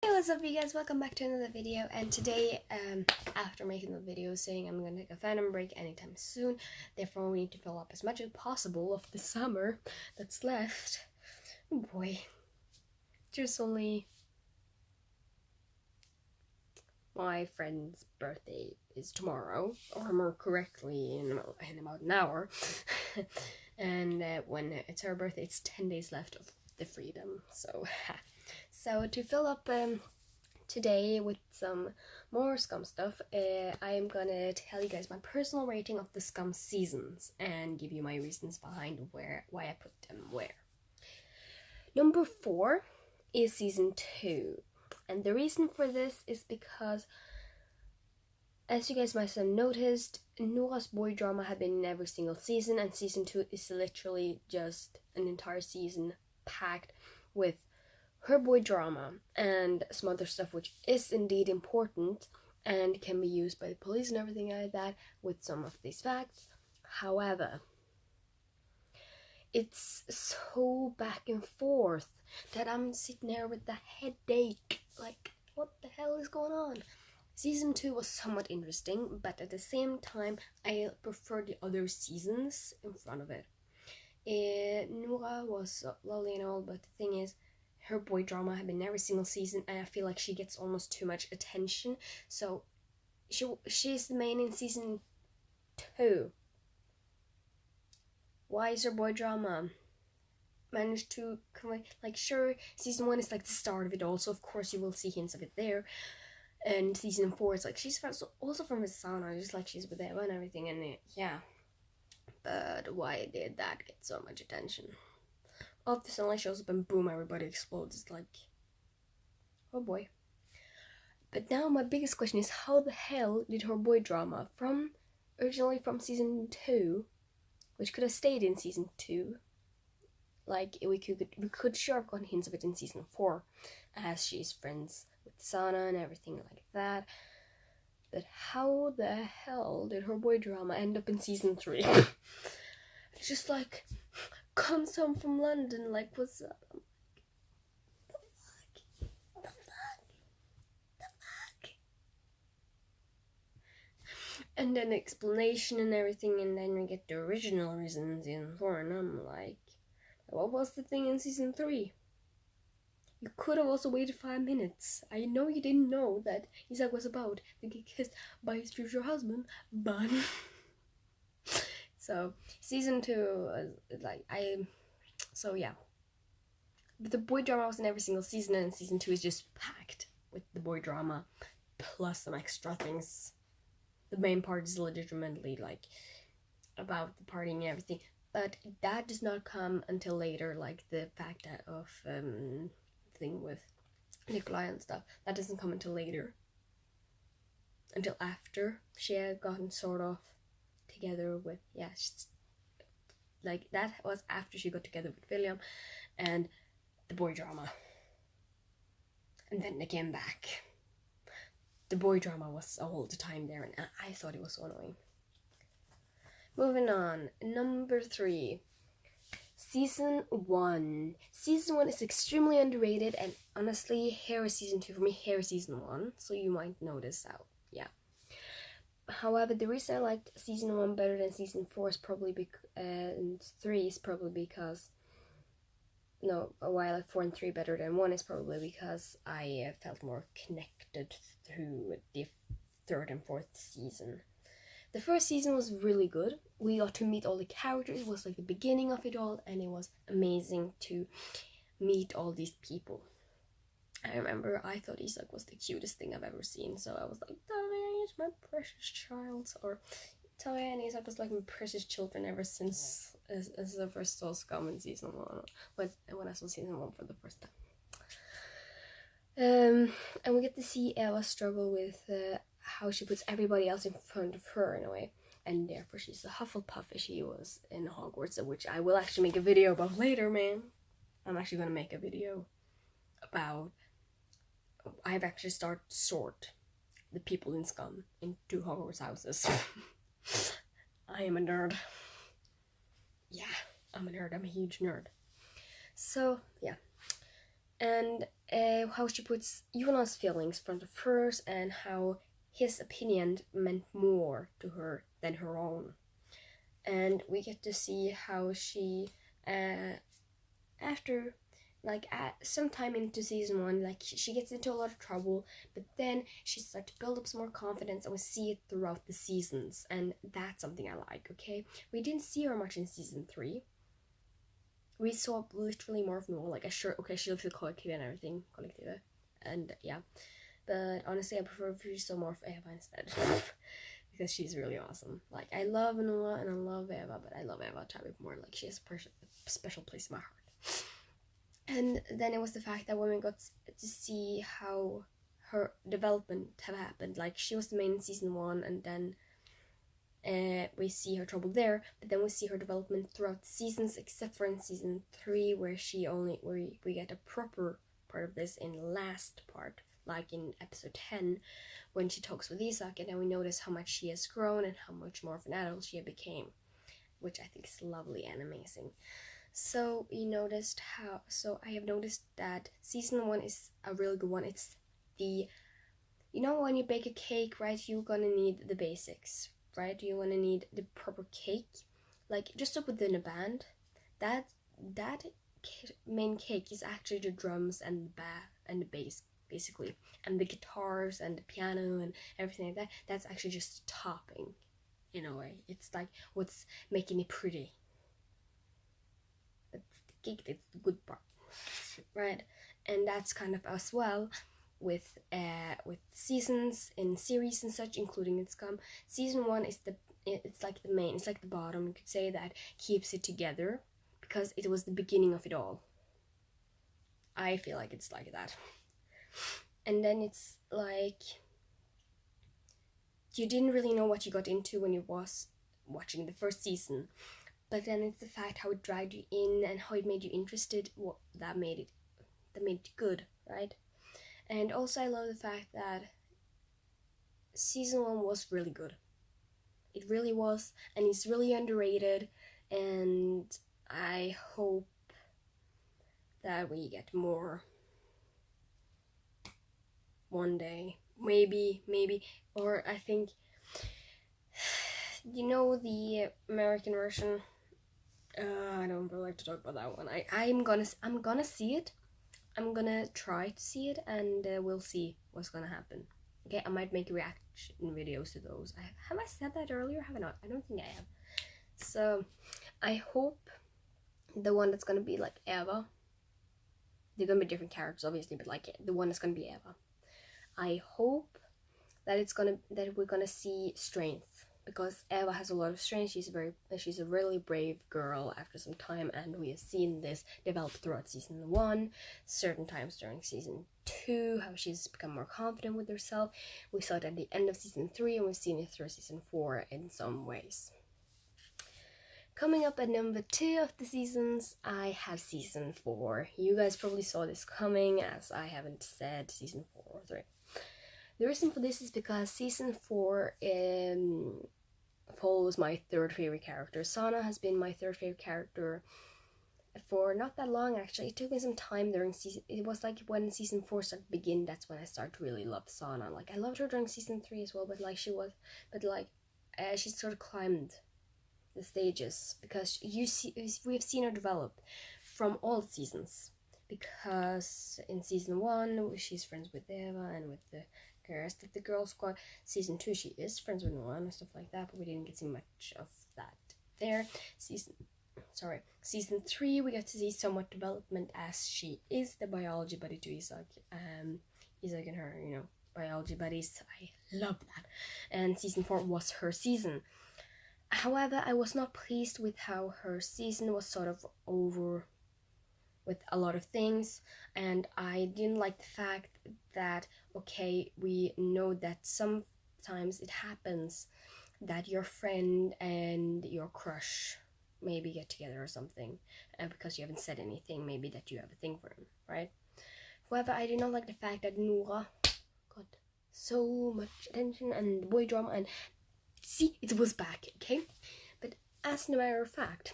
Hey, what's up you guys, welcome back to another video. And today, after making the video saying I'm gonna take a fandom break anytime soon, therefore we need to fill up as much as possible of the summer that's left. Oh boy, there's only my friend's birthday is tomorrow, or more correctly in about an hour. And when it's her birthday, it's 10 days left of the freedom, so to fill up today with some more Skam stuff, I am gonna tell you guys my personal rating of the Skam seasons and give you my reasons behind why I put them where. Number 4 is season 2, and the reason for this is because, as you guys might have noticed, Nora's boy drama had been in every single season, and season 2 is literally just an entire season packed with her boy drama and some other stuff which is indeed important and can be used by the police and everything like that with some of these facts. However, it's so back and forth that I'm sitting there with the headache, like, what the hell is going on? Season 2 was somewhat interesting, but at the same time I prefer the other seasons in front of it. Nora was lovely and all, but the thing is, her boy drama had been every single season, and I feel like she gets almost too much attention. So she's the main in season 2. Why is her boy drama managed to come? Like, sure, season 1 is like the start of it all, so of course you will see hints of it there. And season 4 is like she's also from the sauna, just like she's with Eva and everything, and yeah. But why did that get so much attention? All of the sunlight shows up and boom, everybody explodes. It's like, oh boy. But now my biggest question is, how the hell did her boy drama originally from season 2, which could have stayed in season 2, like we could sure have gotten hints of it in season 4, as she's friends with Sana and everything like that. But how the hell did her boy drama end up in season 3? It's just like, comes home from London, like, what's up? The fuck? And then explanation and everything, and then we get the original reasons in 4, and I'm like, what was the thing in season 3? You could have also waited 5 minutes. I know you didn't know that Isaac was about to get kissed by his future husband, but so season 2, so yeah. But the boy drama was in every single season, and season 2 is just packed with the boy drama plus some extra things. The main part is legitimately like about the partying and everything, but that does not come until later, like the fact of thing with Nikolai and stuff. That doesn't come until later. Until after she had gotten sort of together with, like that was after she got together with William and the boy drama. And then they came back. The boy drama was all the time there, and I thought it was so annoying. Moving on, number 3. Season 1. Season 1 is extremely underrated, and honestly, here is season 2 for me, here is season 1, so you might notice out, yeah. However, the reason I liked season 1 better than season 4 is probably and 3 is probably because, no, why I like 4 and 3 better than 1 is probably because I felt more connected through the 3rd and 4th season. The first season was really good. We got to meet all the characters. It was like the beginning of it all, and it was amazing to meet all these people. I remember I thought Isaac was the cutest thing I've ever seen, so I was like, Talia is my precious child. Or Talia and Isaac was like my precious children ever since as I first saw Skam in season 1, when I saw season 1 for the first time. And we get to see Eva struggle with how she puts everybody else in front of her in a way, and therefore she's a Hufflepuff as she was in Hogwarts, which I will actually make a video about later, man. I'm actually gonna make a video about, I've actually started to sort the people in Skam into Hogwarts houses. I am a nerd. Yeah, I'm a nerd. I'm a huge nerd. So, yeah. And how she puts Jonas' feelings front of hers, and how his opinion meant more to her than her own. And we get to see how she, after sometime into season 1, like she gets into a lot of trouble, but then she starts to build up some more confidence, and we see it throughout the seasons, and that's something I like. Okay, we didn't see her much in season 3. We saw literally more of Noah. Like, she lives with Collective and everything, Collective, and yeah. But honestly, I prefer if she saw more of Eva instead, because she's really awesome. Like, I love Noah and I love Eva, but I love Eva a bit more. Like, she has a special place in my heart. And then it was the fact that when we got to see how her development have happened. Like, she was the main in season 1, and then we see her trouble there, but then we see her development throughout the seasons, except for in season 3, where we get a proper part of this in the last part, like in episode 10, when she talks with Isak, and then we notice how much she has grown and how much more of an adult she became, which I think is lovely and amazing. So I have noticed that season 1 is a really good one. It's when you bake a cake, right, you're gonna need the basics, right? You're gonna need the proper cake, like just up within a band. That main cake is actually the drums and the bass, basically, and the guitars and the piano and everything like that. That's actually just topping, in a way. It's like what's making it pretty. But the cake, it's the good part, right? And that's kind of as well with seasons in series and such, including in Skam. Season 1 is it's like the main, it's like the bottom, you could say, that keeps it together, because it was the beginning of it all. I feel like it's like that. And then it's like you didn't really know what you got into when you was watching the first season, but then it's the fact how it dragged you in and how it made you interested. That made it good, right? And also I love the fact that season 1 was really good. It really was, and it's really underrated, and I hope that we get more one day. Maybe, or I think, the American version, I don't really like to talk about that one. I'm gonna see it. I'm gonna try to see it, and we'll see what's gonna happen. Okay, I might make reaction videos to those. Have I said that earlier? Have I not? I don't think I have. So, I hope the one that's gonna be like Eva. They're gonna be different characters, obviously, but like the one that's gonna be Eva. I hope that we're gonna see strength, because Eva has a lot of strength. She's a really brave girl after some time, and we have seen this develop throughout season 1, certain times during season 2, how she's become more confident with herself. We saw it at the end of season 3, and we've seen it through season 4 in some ways. Coming up at number 2 of the seasons, I have season 4. You guys probably saw this coming, as I haven't said season 4 or 3. The reason for this is because season 4 follows my third favorite character. Sana has been my third favorite character for not that long, actually. It took me some time during season. It was like when season 4 started to begin, that's when I started to really love Sana. Like, I loved her during season 3 as well, but she sort of climbed the stages, because we've seen her develop from all seasons. Because in season 1, she's friends with Eva and with the rest of the girl squad. Season 2, she is friends with Noah and stuff like that, but we didn't get to see much of that there. Season 3, we got to see somewhat development, as she is the biology buddy to Isak. Isak and her, biology buddies. I love that. And season 4 was her season. However, I was not pleased with how her season was sort of over with a lot of things, and I didn't like the fact that, okay, we know that sometimes it happens that your friend and your crush maybe get together or something, because you haven't said anything, maybe that you have a thing for him, right? However, I did not like the fact that Nora got so much attention and boy drama, and see, it was back, okay? But as a matter of fact,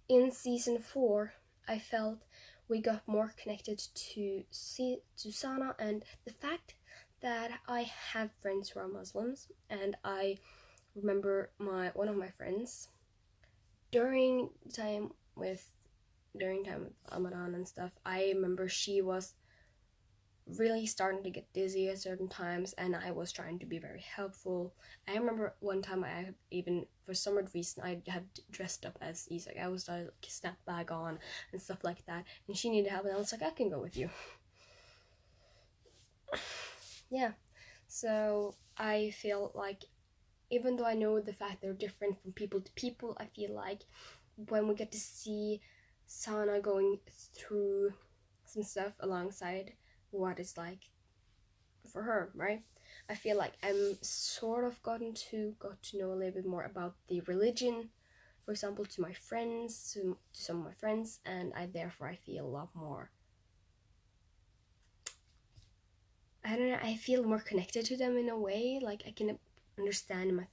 in season 4, I felt we got more connected to Sana, and the fact that I have friends who are Muslims, and I remember one of my friends during time with Ramadan and stuff. I remember she was really starting to get dizzy at certain times, and I was trying to be very helpful. I remember one time I even, for some odd reason, I had dressed up as Isak. I was like snap bag on and stuff like that, and she needed help, and I was like, I can go with you. Yeah, so I feel like, even though I know the fact they're different from people to people, I feel like when we get to see Sana going through some stuff alongside what it's like for her, right? I feel like I'm sort of got to know a little bit more about the religion, for example, to my friends, to some of my friends, and I feel a lot more, I don't know, I feel more connected to them in a way. Like I can understand them a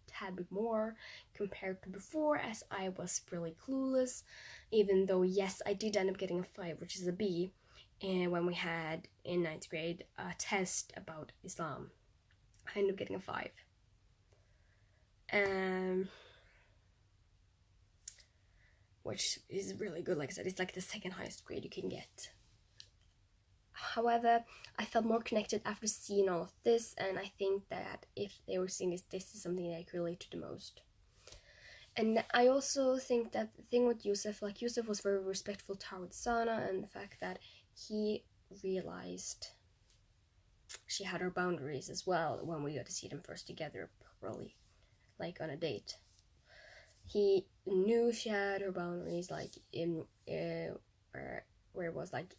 tad bit more compared to before, as I was really clueless. Even though, yes, I did end up getting a 5, which is a B, and when we had in 9th grade a test about Islam, I ended up getting a 5. Which is really good. Like I said, it's like the second highest grade you can get. However, I felt more connected after seeing all of this, and I think that if they were seeing this is something I could relate to the most. And I also think that the thing with Yusuf, like Yusuf was very respectful towards Sana, and the fact that he realized she had her boundaries as well when we got to see them first together, probably, like on a date. He knew she had her boundaries, like in where it was like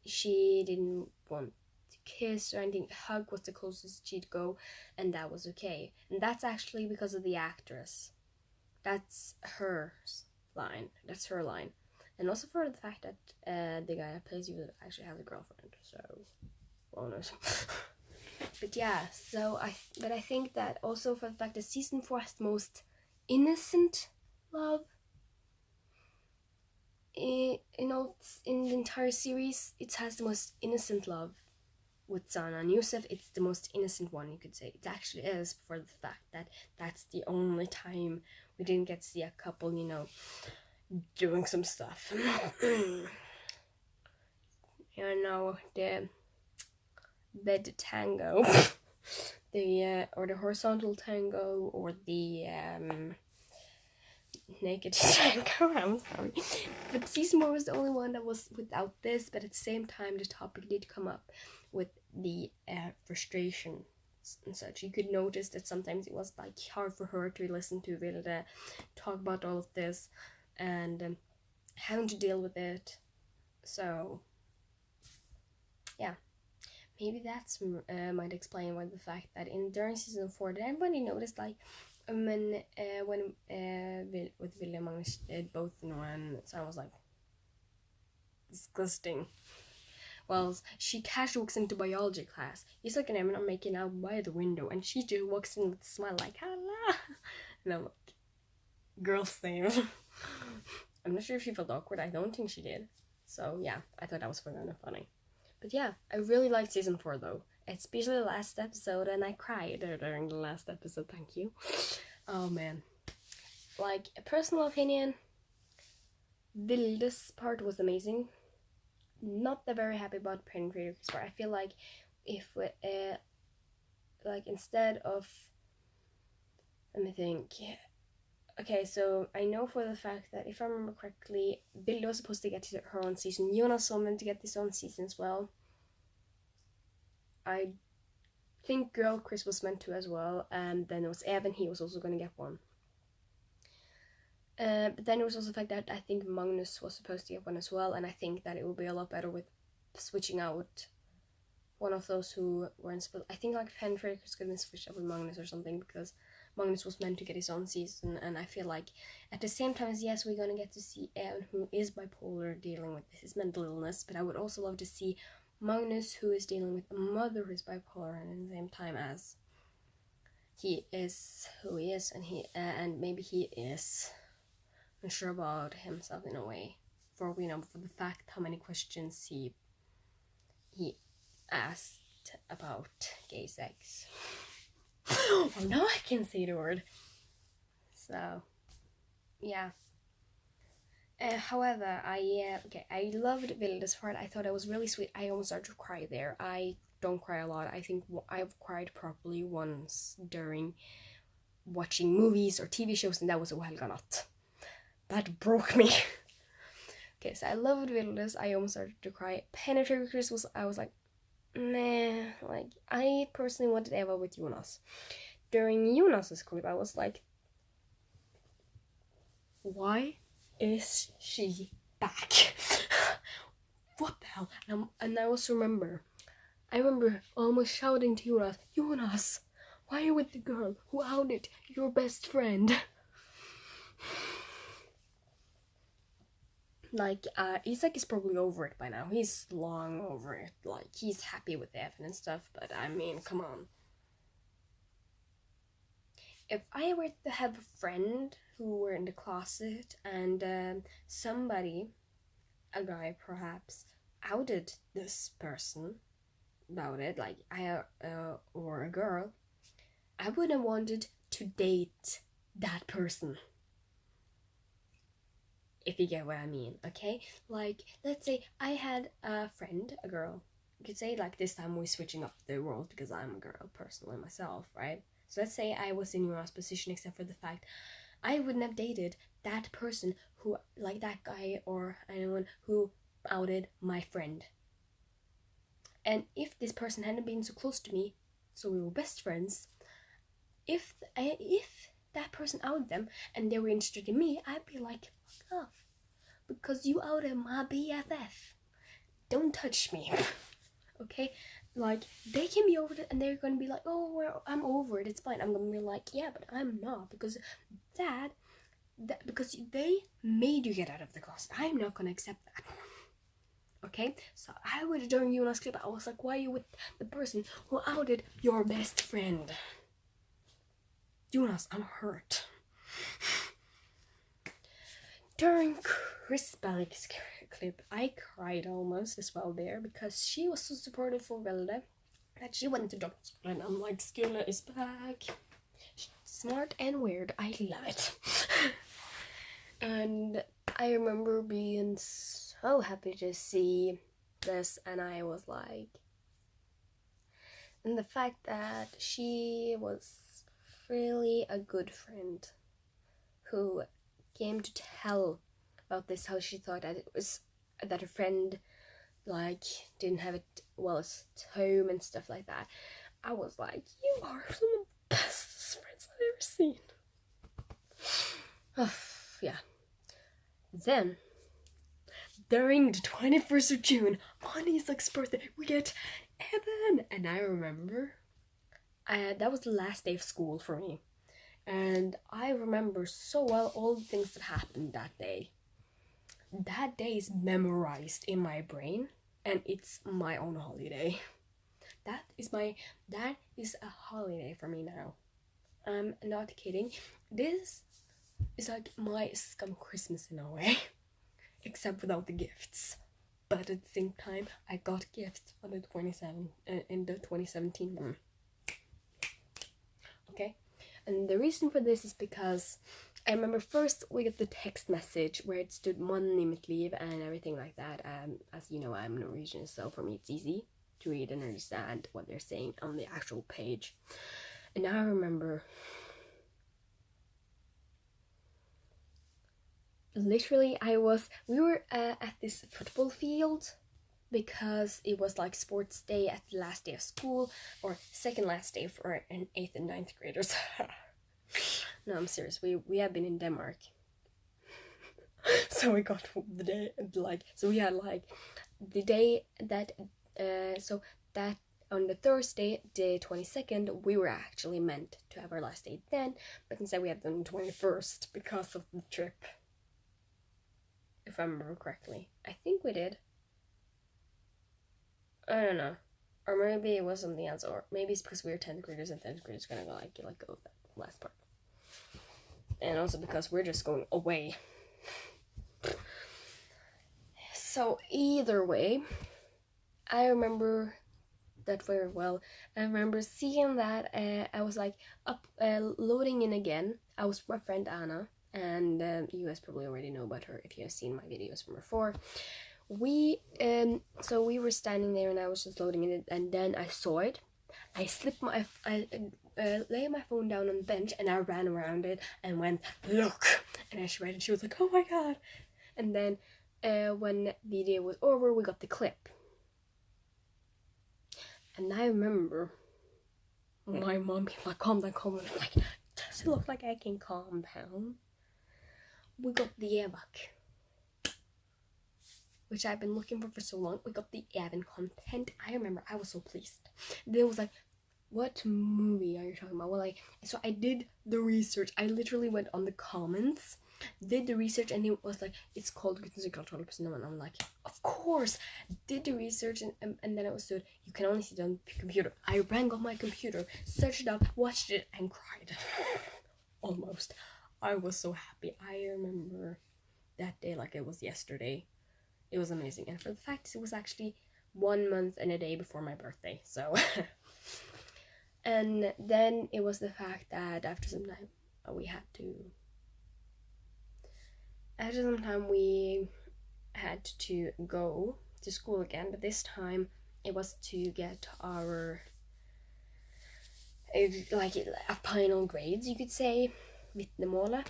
she didn't want to kiss or anything. Hug was the closest she'd go, and that was okay. And that's actually because of the actress. That's her line. That's her line. And also for the fact that the guy that plays you actually has a girlfriend. So, well knows. But yeah, I think that also for the fact that season 4 has the most innocent love in the entire series. It has the most innocent love with Sana and Yusuf. It's the most innocent one, you could say. It actually is, for the fact that that's the only time we didn't get to see a couple, doing some stuff. The bed tango, or the horizontal tango, or the naked tango. I'm sorry, but season 4 was the only one that was without this. But at the same time, the topic did come up with the frustration and such. You could notice that sometimes it was like hard for her to listen to Vilde talk about all of this, and having to deal with it. So yeah, maybe that's might explain why the fact that during season 4, did everybody notice like when with William Magnus did both Noah and Sam was like disgusting. Well, she casually walks into biology class. He's like, and I'm making out by the window, and she just walks in with a smile like, hello. And I'm like, girl, same. I'm not sure if she felt awkward. I don't think she did. So yeah, I thought that was kind of funny. But yeah, I really liked season 4 though, especially the last episode, and I cried during the last episode. Thank you. Oh man, like a personal opinion, Vilde's part was amazing. Not that very happy about Penetrator's part. I feel like if we, like instead of, let me think. Okay, so I know for the fact that if I remember correctly, Vilde was supposed to get her own season. Jonas was meant to get his own season as well. I think Girl Chris was meant to as well, and then it was Evan. He was also going to get one. But then it was also the fact that I think Magnus was supposed to get one as well, and I think that it would be a lot better with switching out one of those who weren't supposed. I think like Penetrator's going to switch up with Magnus or something, because Magnus was meant to get his own season, and I feel like at the same time as yes, we're going to get to see Evan, who is bipolar, dealing with his mental illness, but I would also love to see Magnus, who is dealing with a mother who is bipolar, and at the same time as he is who he is, and maybe he is unsure about himself in a way. for for the fact how many questions he asked about gay sex. Oh, now I can say the word. So, yeah. However, I loved Vilda's part. I thought it was really sweet. I almost started to cry there. I don't cry a lot. I think I've cried probably once during watching movies or TV shows, and that was Ohelganat. That broke me. Okay, so I loved Vilda's. I almost started to cry. Penetrator Chris I was like, nah. Like, I personally wanted Eva with Jonas. During Jonas's clip, I was like, why is she back? What the hell? And I also remember almost shouting to Jonas, why are you with the girl who outed your best friend? Like, Isak is probably over it by now. He's long over it. Like, he's happy with Evan and stuff, but I mean, come on. If I were to have a friend who were in the closet and somebody, a guy perhaps, outed this person about it, like or a girl, I would have wanted to date that person. If you get what I mean, okay? Like, let's say I had a friend, a girl. You could say, like, this time we're switching up the world because I'm a girl personally myself, right? So let's say I was in Jonas' position, except for the fact I wouldn't have dated that person who, like that guy or anyone who outed my friend. And if this person hadn't been so close to me, so we were best friends, if that person outed them and they were interested in me, I'd be like, fuck off. Because you outed my BFF. Don't touch me. Okay? Like, they can be over it and they're gonna be like, oh, well, I'm over it, it's fine. I'm gonna be like, yeah, but I'm not, because because they made you get out of the closet. I'm not gonna accept that. Okay? So I would, during Jonas' clip, I was like, why are you with the person who outed your best friend? Jonas, I'm hurt. During Chris Balik's clip, I cried almost as well there because she was so supportive for Velda that she went to doctor school, and I'm like, Skula is back. She's smart and weird. I love it. And I remember being so happy to see this, and I was like, and the fact that she was really a good friend who came to tell about this, how she thought that it was that her friend like didn't have it well at home and stuff like that. I was like, you are some of the best friends I've ever seen. Oh, yeah. Then during the 21st of June on Isaac's birthday, we get Evan, and I remember that was the last day of school for me. And I remember so well all the things that happened that day. That day is memorized in my brain, and it's my own holiday. That is a holiday for me now. I'm not kidding. This is like my Skam Christmas in a way, except without the gifts. But at the same time, I got gifts on the 2017 one. Okay. And the reason for this is because I remember first we got the text message where it stood Money mitt liv and everything like that. As you know, I'm Norwegian, so for me it's easy to read and understand what they're saying on the actual page. And now I remember literally we were at this football field because it was like sports day at the last day of school, or second last day for an 8th and 9th graders. No, I'm serious. We have been in Denmark. So we got the day, like, so we had like the day that, so that on the Thursday, the 22nd, we were actually meant to have our last day then, but instead we had it on the 21st because of the trip. If I remember correctly. I think we did. I don't know. Or maybe it was something else, or maybe it's because we were 10th graders and 10th graders gonna go like go that last part. And also because we're just going away. So either way, I remember that very well. I remember seeing that. I was like loading in again. I was with my friend Anna, and you guys probably already know about her if you have seen my videos from before. So we were standing there, and I was just loading in it, and then I saw it. I laid my phone down on the bench, and I ran around it and went, look, and I read, and she was like, oh my god. And then when the video was over, we got the clip. And I remember my mom being like, calm down, calm down. I'm like, does it look like I can calm down? We got the evac, which I've been looking for so long. We got the Evan content. I remember I was so pleased. Then it was like, what movie are you talking about? Well, like, so I did the research. I literally went on the comments, did the research, and it was like, it's called and I'm like, of course. Did the research, and then it was stood, you can only see it on the computer. I ran on my computer, searched it up, watched it, and cried. Almost. I was so happy. I remember that day like it was yesterday. It was amazing. And for the fact it was actually 1 month and a day before my birthday, so and then it was the fact that after some time we had to go to school again, but this time it was to get our final grades, you could say, vitnemålet.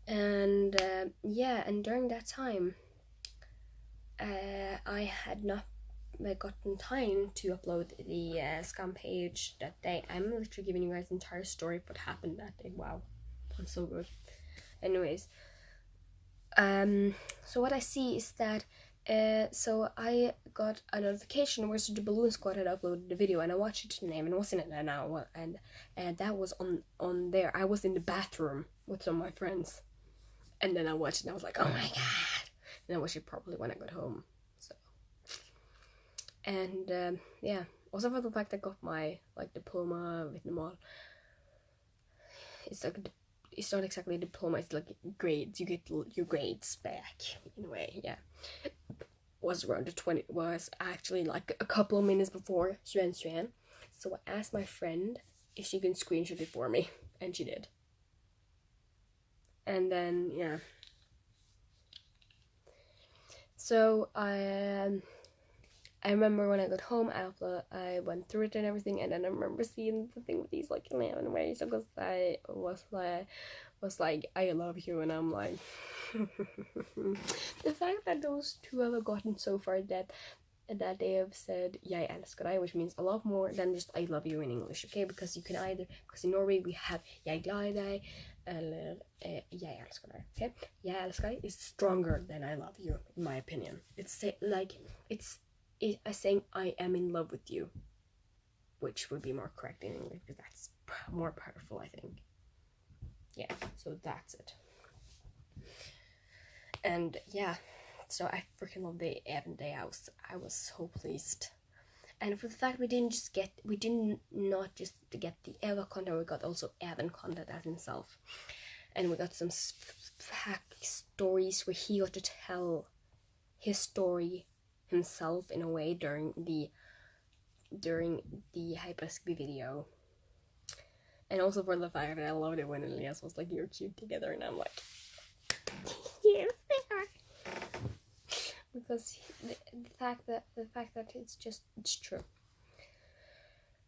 And and during that time I had not gotten time to upload the Skam page that day. I'm literally giving you guys the entire story of what happened that day. Wow, I'm so good. Anyways, so what I see is that so I got a notification where the Balloon Squad had uploaded the video, and I watched it to the name, and it wasn't in there now, and that was on there. I was in the bathroom with some of my friends, and then I watched it, and I was like, oh my god. And I watched it probably when I got home. So, and also for the fact I got my diploma with Namal. It's like it's not exactly a diploma. It's like grades. You get your grades back in a way. Yeah, was around was actually like a couple of minutes before Xuan. So I asked my friend if she can screenshot it for me, and she did. And then so I remember when I got home, I went through it and everything, and then I remember seeing the thing with these 11 ways, because I was like I love you, and I'm like the fact that those two have gotten so far that they have said jeg elsker deg, which means a lot more than just I love you in English, okay? Because in Norway we have jeg glad i deg eller jeg elsker deg, okay? Jeg elsker deg is stronger than I love you, in my opinion. It's saying I am in love with you, which would be more correct in English, because that's more powerful, I think. Yeah, so that's it. And so I freaking love the Evan day. I was so pleased. And for the fact we didn't not just get the Eva content, we got also Evan content as himself. And we got some stories where he got to tell his story himself in a way during the Hyperscreen video. And also for the fact that I loved it when Elias was like, you're cute together, and I'm like, yes they are. Because the fact that it's true.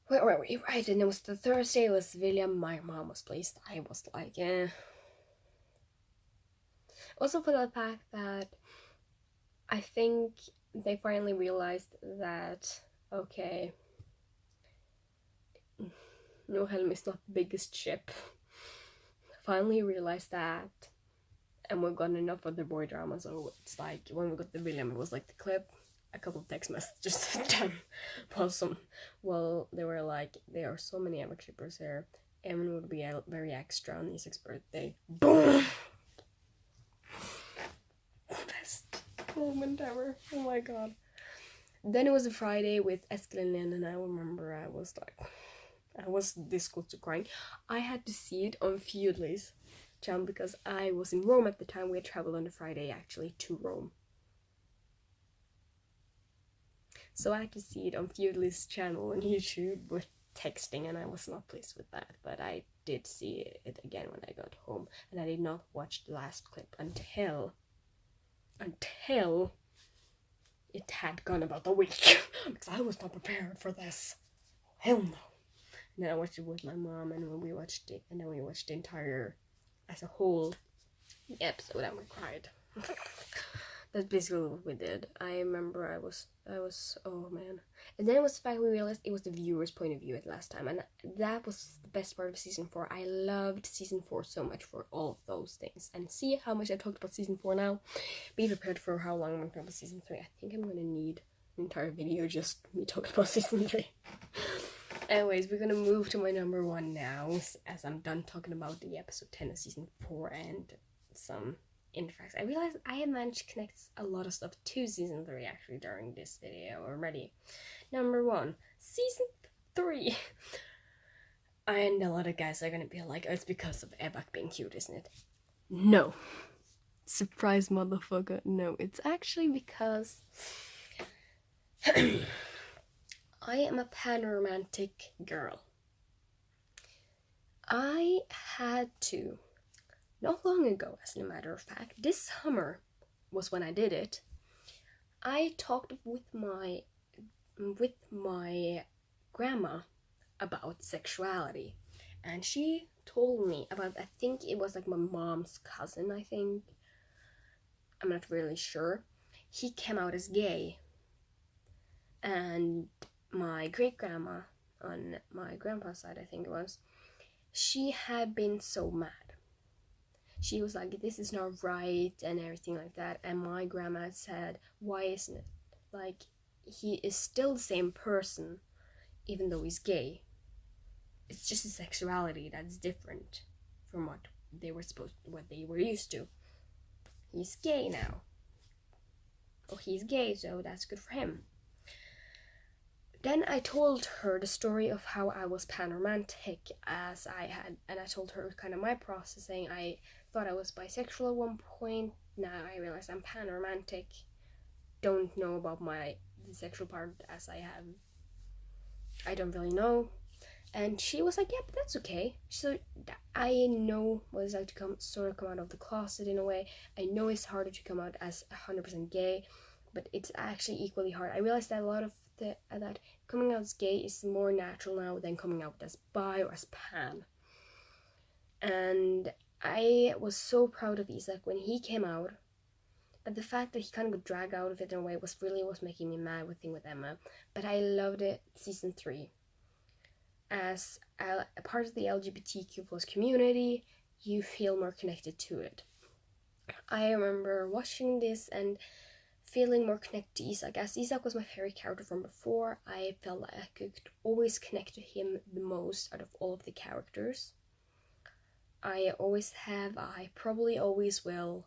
Where were we? Right, and it was the Thursday, it was William, my mom was pleased. I was like, Also for the fact that I think they finally realized that, okay, Nohelm is not the biggest ship. Finally realized that, and we've gotten enough of the boy drama, so it's like, when we got the William, it was like the clip, a couple of text messages done. They were like, there are so many Emma shippers here. Evan would be very extra on his 6th birthday. Boom! Best moment ever. Oh my god. Then it was a Friday with Eskil and Lynn, and I remember I was this close to crying. I had to see it on Feudly's channel because I was in Rome at the time. We had traveled on a Friday actually to Rome. So I had to see it on Feudalist's channel on YouTube with texting, and I was not pleased with that. But I did see it again when I got home, and I did not watch the last clip until it had gone about a week because I was not prepared for this. Hell no. And then I watched it with my mom, and when we watched it, and then we watched the entire, as a whole, episode, and we cried. That's basically what we did. I remember I was, oh man. And then it was the fact we realized it was the viewer's point of view at last time, and that was the best part of season 4. I loved season 4 so much for all of those things. And see how much I talked about season 4 now? Be prepared for how long I'm going to talk about season 3. I think I'm going to need an entire video just me talking about season 3. Anyways, we're going to move to my number 1 now, as I'm done talking about the episode 10 of season 4 and some facts. I realized I have managed to connect a lot of stuff to season 3 actually during this video already. Number 1, season 3. And a lot of guys are gonna be like, oh, it's because of Ebak being cute, isn't it? No. Surprise, motherfucker. No, it's actually because I am a panromantic girl. I had to, not long ago, as a matter of fact, this summer was when I did it. I talked with my grandma about sexuality, and she told me about, I think it was like my mom's cousin, I think. I'm not really sure. He came out as gay, and my great grandma on my grandpa's side, I think it was, she had been so mad. She was like, this is not right, and everything like that. And my grandma said, why isn't it? Like, he is still the same person, even though he's gay. It's just his sexuality that's different from what they were used to. He's gay now. Or he's gay, so that's good for him. Then I told her the story of how I was panromantic, and I told her kind of my processing. I thought I was bisexual at one point. Now I realize I'm panromantic. Don't know about the sexual part, as I don't really know. And she was like, yeah, but that's okay. So I know what it's like to come out of the closet in a way. I know it's harder to come out as 100% gay, but it's actually equally hard. I realized that a lot of that coming out as gay is more natural now than coming out as bi or as pan. And I was so proud of Isaac when he came out, but the fact that he kind of got dragged out of it in a way was making me mad with Emma. But I loved it season 3. As a part of the LGBTQ plus community, you feel more connected to it. I remember watching this and feeling more connected to Isaac, as Isaac was my favorite character from before. I felt like I could always connect to him the most out of all of the characters. I always have, I probably always will,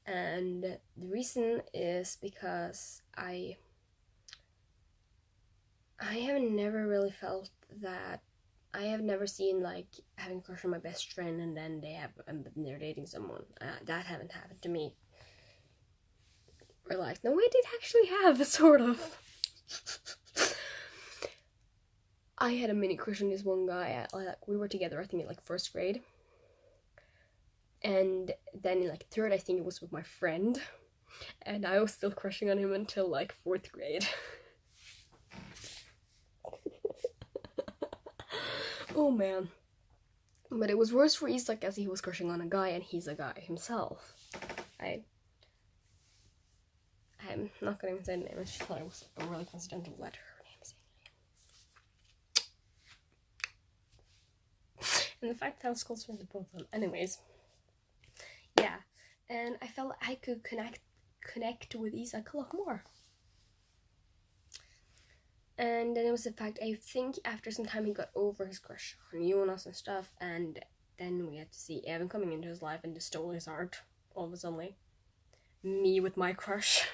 and the reason is because I have never really felt that. I have never seen like having a crush on my best friend and then they're dating someone. That haven't happened to me. Or like, no, I did actually have, sort of. I had a mini crush on this one guy. We were together, I think, in like 1st grade. And then in like 3rd, I think it was with my friend. And I was still crushing on him until like 4th grade. Oh man. But it was worse for Isaac, as he was crushing on a guy and he's a guy himself. I'm not going to say the name, I just thought it was a really coincidental letter. Her name is and the fact that I was closer to both of them. Anyways. Yeah. And I felt like I could connect with Isaac a lot more. And then it was the fact, I think after some time he got over his crush on Jonas and stuff, and then we had to see Evan coming into his life and just stole his heart all of a sudden. Me with my crush.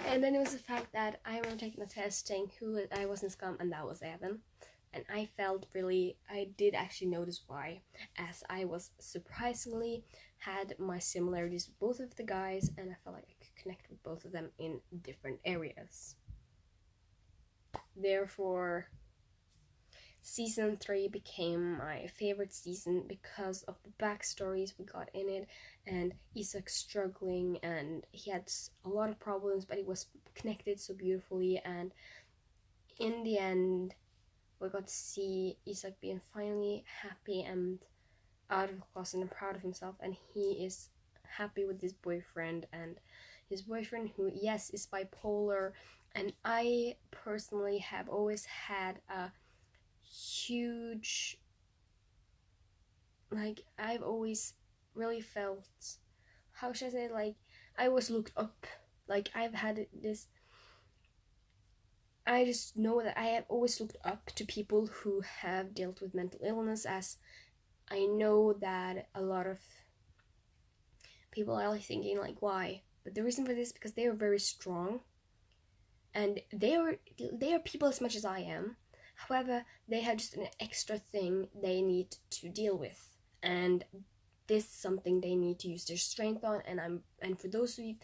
And then it was the fact that I remember taking a test saying who I was in Skam, and that was Evan. And I did actually notice why, as I was surprisingly had my similarities with both of the guys, and I felt like I could connect with both of them in different areas. Therefore, season 3 became my favorite season because of the backstories we got in it, and Isak struggling, and he had a lot of problems, but it was connected so beautifully. And in the end, we got to see Isak being finally happy and out of the closet and proud of himself, and he is happy with his boyfriend, and his boyfriend, who, yes, is bipolar. And I personally have always had a huge, like, I've always really felt, how should I say, like, I always looked up, like, I've had this, I just know that I have always looked up to people who have dealt with mental illness, as I know that a lot of people are like thinking, like, why? But the reason for this is because they are very strong, and they are people as much as I am. However, they have just an extra thing they need to deal with, and this is something they need to use their strength on. And for those of you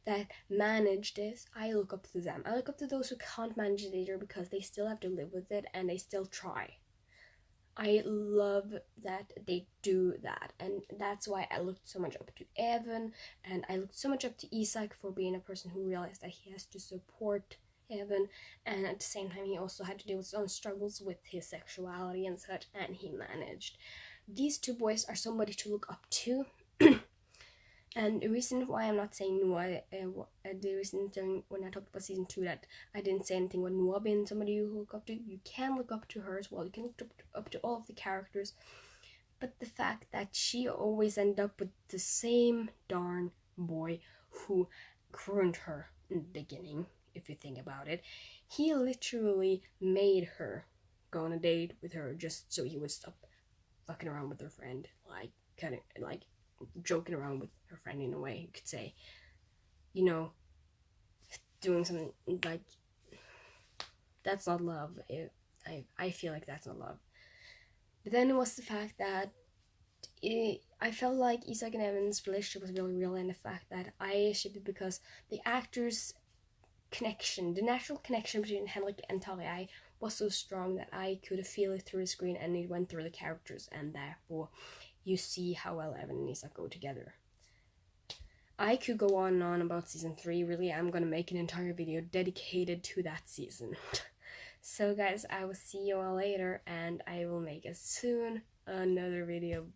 that manage this, I look up to them. I look up to those who can't manage it either, because they still have to live with it and they still try. I love that they do that, and that's why I looked so much up to Evan, and I looked so much up to Isak for being a person who realized that he has to support Evan, and at the same time he also had to deal with his own struggles with his sexuality and such, and he managed. These two boys are somebody to look up to. And the reason why I'm not saying Noah, the reason when I talked about season 2 that I didn't say anything about Noah being somebody you look up to, you can look up to her as well. You can look up to all of the characters. But the fact that she always ended up with the same darn boy who ruined her in the beginning, if you think about it, he literally made her go on a date with her just so he would stop fucking around with her friend, like, kind of, like, joking around with her friend in a way, you could say, you know, doing something like, that's not love. I feel like that's not love. But then it was the fact that I felt like Isak and Evan's relationship was really real, and the fact that I shipped it because the actors' connection, the natural connection between Henrik and Talia was so strong that I could feel it through the screen, and it went through the characters, and therefore you see how well Evan and Isak go together. I could go on and on about season 3. Really, I'm gonna make an entire video dedicated to that season. So guys, I will see you all later, and I will make as soon another video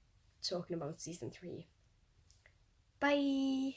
talking about season 3. Bye!